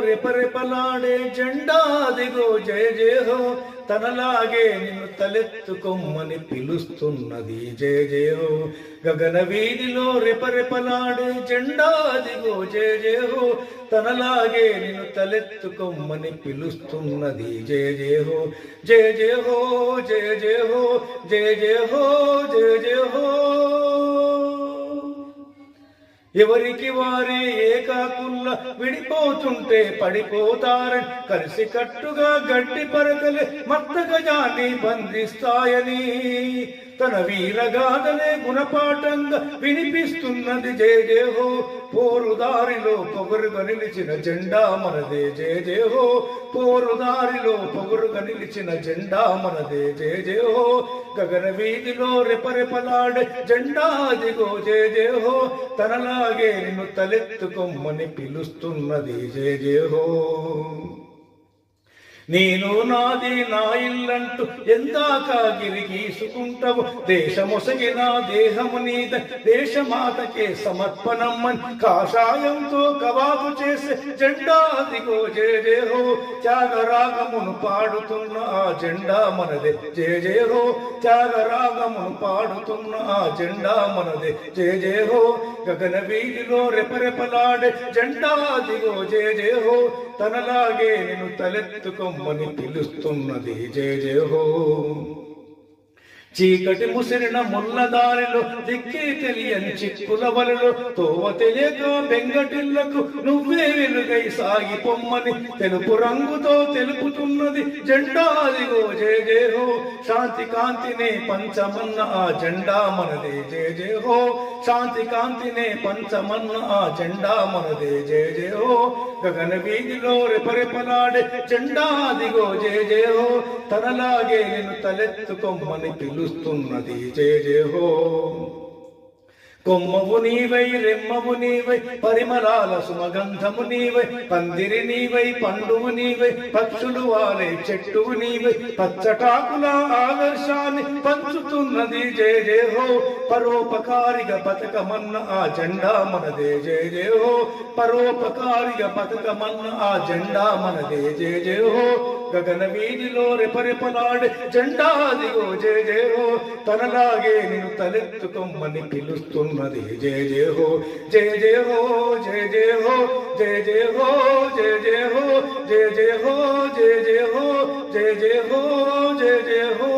రెపరెపలాడే జెండా దిగో జయ జయ హో తనలాగే నిన్ను తలెత్తుకొమ్మని పిలుస్తున్నది జయ జయ హో గగన వీధిలో రెపరెపలాడే జెండా దిగో జయ జయ హో తనలాగే నిన్ను తలెత్తుకొమ్మని పిలుస్తున్నది జయ జయ హో జయ జయ హో జయ జయ హో జయ జయ హో జయ జయ హో ఎవరికి వారే ఏకాకుల్లా విడిపోతుంటే పడిపోతారని కలిసి కట్టుగా గడ్డి పరకలే మత్త గజాన్ని బంధిస్తాయని తన వీరగాథలే గుణపాఠంగా వినిపిస్తున్నది జయ జయ హో పోరుదారిలో పొగరుగా నిలిచిన జెండా మనదే జయ జయ హో పోరుదారిలో పొగరుగా నిలిచిన జెండా మనదే జయ జయ హో గగన వీధిలో రెపరెపలాడే జెండా దిగో జయ జయ హో తనలాగే నిన్ను తలెత్తుకొమ్మని పిలుస్తున్నది జయ జయ హో నేను నాది నా ఇల్లంటూ ఎందాక గిరిగీసుకుంటావు దేశమొసగిన దేహము నీద దేశమాతకే సమర్పణమ్మని కాషాయంతో కవాబు చేసే జెండా దిగో జయ జయ హో త్యాగరాగమును పాడుతున్న ఆ జెండా మనదే జయ జయ హో త్యాగరాగమును పాడుతున్న ఆ జెండా మనదే జయ జయ హో గగన వీధిలో రెపరెపలాడే జెండా దిగో జయ జయ హో తనలాగే నిన్ను తలెత్తుకొమ్మని పిలుస్తున్నది జయ జయ హో చీకటి ముసిరిన ముల్లదారిలో దిక్కే తెలియని చిక్కుల వలలో తోవ తెలియక బెంగటిల్లకు నువ్వే వెలుగై సాగి పొమ్మని తెలుపు రంగుతో తెలుపుతున్నది జెండా దిగో జయ జయ హో శాంతి కాంతినే పంచమన్న ఆ జెండా మనదే జయ జయ హో శాంతి కాంతినే పంచమన్న ఆ జెండా మనదే జయ జయ హో గగన వీధిలో రెపరెపలాడే జెండా దిగో జయ జయ హో తనలాగే నిన్ను తలెత్తుకొమ్మని పిలుస్తున్నది జయ జయ హో కొమ్మవు నీవై రెమ్మవు నీవై పరిమళాల సుమగంధము నీవై పందిరి నీవై పండువు నీవై పక్షులు వాలే చెట్టువు నీవై పచ్చటాకుల ఆదర్శాన్ని పంచుతున్నది జయ జయ హో పరోపకారిగా బతకమన్న ఆ జెండా మనదే జయ జయ హో పరోపకారిగా బతకమన్న ఆ జెండా మనదే జయ జయ హో గగన వీధిలో రెపరెపలాడే జెండా దిగో జయ జయ హో తనలాగే నిన్ను తలెత్తుకొమ్మని పిలుస్తున్నది జయ జయ హో జయ జయ హో జయ జయ హో జయ జయ హో జయ జయ హో జయ జయ హో జయ జయ హో జయ జయ హో జయ జయ హో